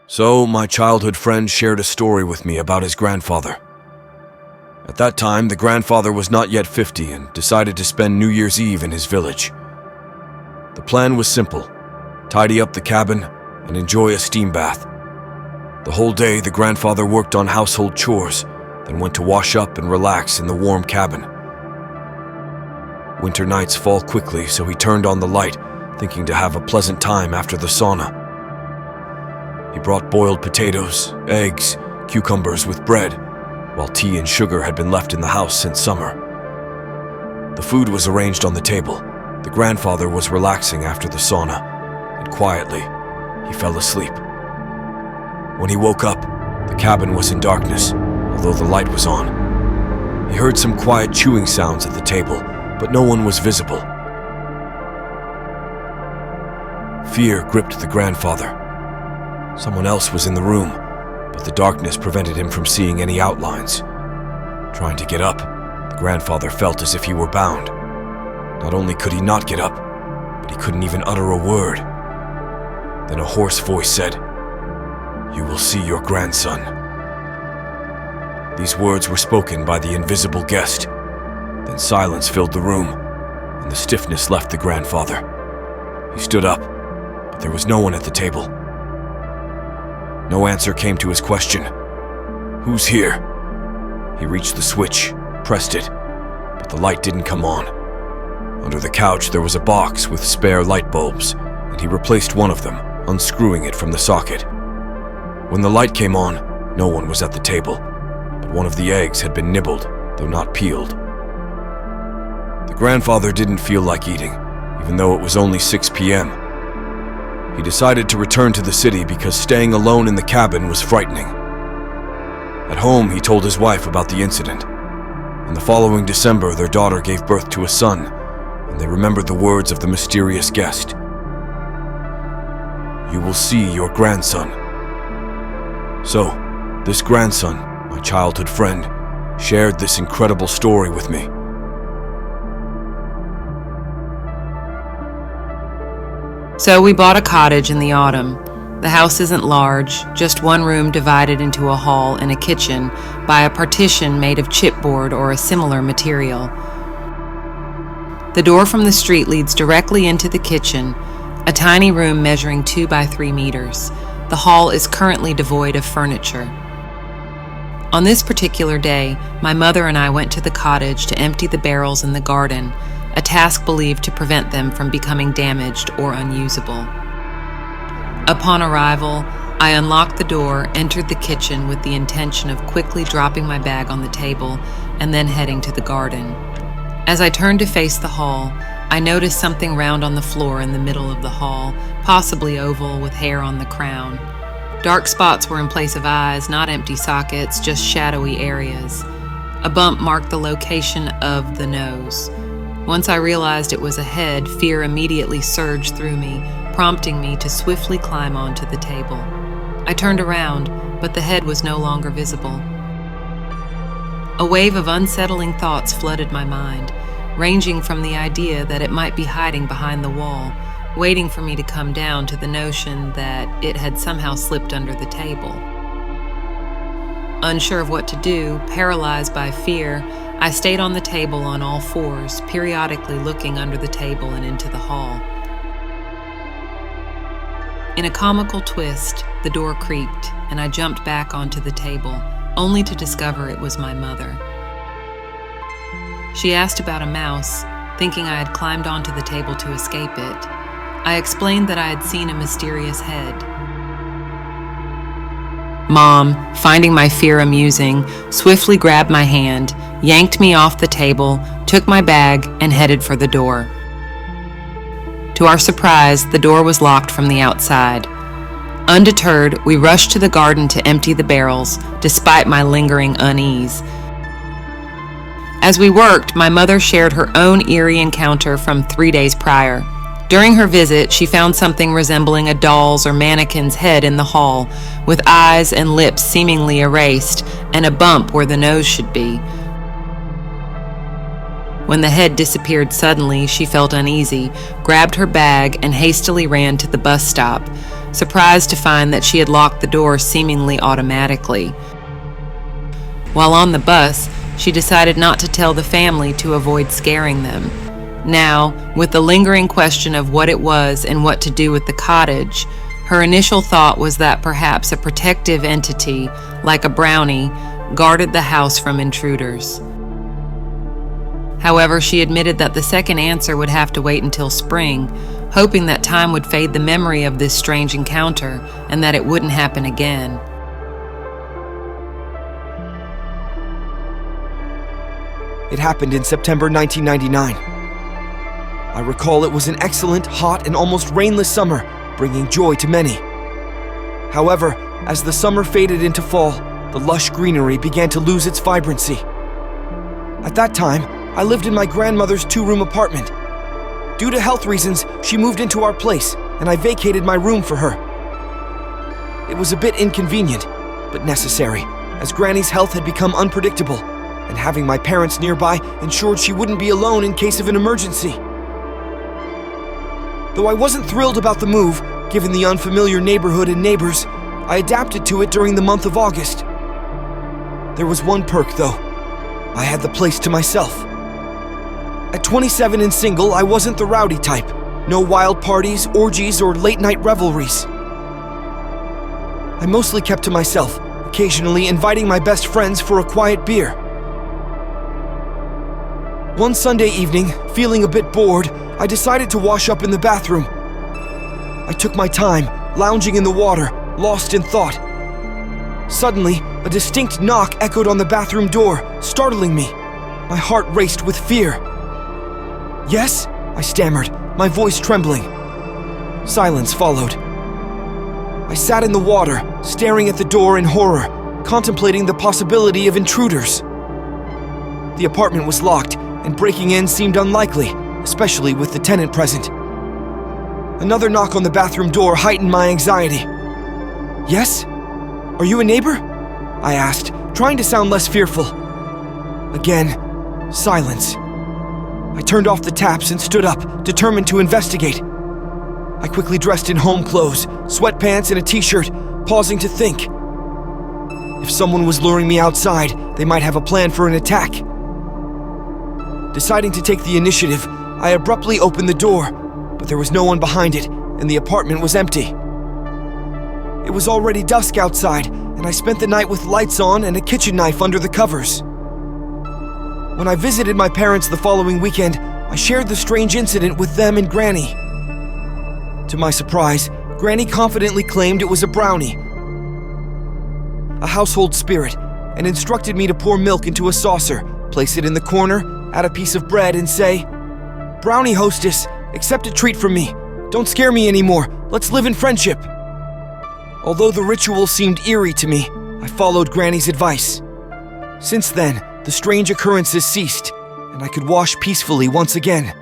So, my childhood friend shared a story with me about his grandfather. At that time, the grandfather was not yet 50 and decided to spend New Year's Eve in his village. The plan was simple: tidy up the cabin and enjoy a steam bath. The whole day, the grandfather worked on household chores, then went to wash up and relax in the warm cabin. Winter nights fall quickly, so he turned on the light, thinking to have a pleasant time after the sauna. He brought boiled potatoes, eggs, cucumbers with bread, while tea and sugar had been left in the house since summer. The food was arranged on the table. The grandfather was relaxing after the sauna, and quietly, he fell asleep. When he woke up, the cabin was in darkness, although the light was on. He heard some quiet chewing sounds at the table, but no one was visible. Fear gripped the grandfather. Someone else was in the room, but the darkness prevented him from seeing any outlines. Trying to get up, the grandfather felt as if he were bound. Not only could he not get up, but he couldn't even utter a word. Then a hoarse voice said, "You will see your grandson." These words were spoken by the invisible guest. Then silence filled the room, and the stiffness left the grandfather. He stood up, but there was no one at the table. No answer came to his question. "Who's here?" He reached the switch, pressed it, but the light didn't come on. Under the couch there was a box with spare light bulbs, and he replaced one of them, unscrewing it from the socket. When the light came on, no one was at the table, but one of the eggs had been nibbled, though not peeled. The grandfather didn't feel like eating, even though it was only 6 p.m. He decided to return to the city because staying alone in the cabin was frightening. At home, he told his wife about the incident. In the following December, their daughter gave birth to a son, and they remembered the words of the mysterious guest. "You will see your grandson." So, this grandson, my childhood friend, shared this incredible story with me. So we bought a cottage in the autumn. The house isn't large, just one room divided into a hall and a kitchen by a partition made of chipboard or a similar material. The door from the street leads directly into the kitchen, a tiny room measuring 2 by 3 meters. The hall is currently devoid of furniture. On this particular day, my mother and I went to the cottage to empty the barrels in the garden, a task believed to prevent them from becoming damaged or unusable. Upon arrival, I unlocked the door, entered the kitchen with the intention of quickly dropping my bag on the table and then heading to the garden. As I turned to face the hall, I noticed something round on the floor in the middle of the hall, possibly oval with hair on the crown. Dark spots were in place of eyes, not empty sockets, just shadowy areas. A bump marked the location of the nose. Once I realized it was a head, fear immediately surged through me, prompting me to swiftly climb onto the table. I turned around, but the head was no longer visible. A wave of unsettling thoughts flooded my mind, ranging from the idea that it might be hiding behind the wall, waiting for me to come down, to the notion that it had somehow slipped under the table. Unsure of what to do, paralyzed by fear, I stayed on the table on all fours, periodically looking under the table and into the hall. In a comical twist, the door creaked, and I jumped back onto the table, only to discover it was my mother. She asked about a mouse, thinking I had climbed onto the table to escape it. I explained that I had seen a mysterious head. Mom, finding my fear amusing, swiftly grabbed my hand, yanked me off the table, took my bag, and headed for the door. To our surprise, the door was locked from the outside. Undeterred, we rushed to the garden to empty the barrels, despite my lingering unease. As we worked, my mother shared her own eerie encounter from 3 days prior. During her visit, she found something resembling a doll's or mannequin's head in the hall, with eyes and lips seemingly erased, and a bump where the nose should be. When the head disappeared suddenly, she felt uneasy, grabbed her bag, and hastily ran to the bus stop. surprised to find that she had locked the door seemingly automatically. While on the bus, she decided not to tell the family to avoid scaring them. Now, with the lingering question of what it was and what to do with the cottage, her initial thought was that perhaps a protective entity, like a brownie, guarded the house from intruders. However, she admitted that the second answer would have to wait until spring, hoping that time would fade the memory of this strange encounter and that it wouldn't happen again. It happened in September 1999. I recall it was an excellent, hot, and almost rainless summer, bringing joy to many. However, as the summer faded into fall, the lush greenery began to lose its vibrancy. At that time, I lived in my grandmother's two-room apartment. Due to health reasons, she moved into our place, and I vacated my room for her. It was a bit inconvenient, but necessary, as Granny's health had become unpredictable, and having my parents nearby ensured she wouldn't be alone in case of an emergency. Though I wasn't thrilled about the move, given the unfamiliar neighborhood and neighbors, I adapted to it during the month of August. There was one perk, though. I had the place to myself. At 27 and single, I wasn't the rowdy type. No wild parties, orgies, or late-night revelries. I mostly kept to myself, occasionally inviting my best friends for a quiet beer. One Sunday evening, feeling a bit bored, I decided to wash up in the bathroom. I took my time, lounging in the water, lost in thought. Suddenly, a distinct knock echoed on the bathroom door, startling me. My heart raced with fear. "Yes?" I stammered, my voice trembling. Silence followed. I sat in the water, staring at the door in horror, contemplating the possibility of intruders. The apartment was locked, and breaking in seemed unlikely, especially with the tenant present. Another knock on the bathroom door heightened my anxiety. "Yes? Are you a neighbor?" I asked, trying to sound less fearful. Again, silence. I turned off the taps and stood up, determined to investigate. I quickly dressed in home clothes, sweatpants and a t-shirt, pausing to think. If someone was luring me outside, they might have a plan for an attack. Deciding to take the initiative, I abruptly opened the door, but there was no one behind it, and the apartment was empty. It was already dusk outside, and I spent the night with lights on and a kitchen knife under the covers. When I visited my parents the following weekend, I shared the strange incident with them and Granny. To my surprise, Granny confidently claimed it was a brownie, a household spirit, and instructed me to pour milk into a saucer, place it in the corner, add a piece of bread, and say, "Brownie hostess, accept a treat from me. Don't scare me anymore. Let's live in friendship." Although the ritual seemed eerie to me, I followed Granny's advice. Since then, the strange occurrences ceased, and I could wash peacefully once again.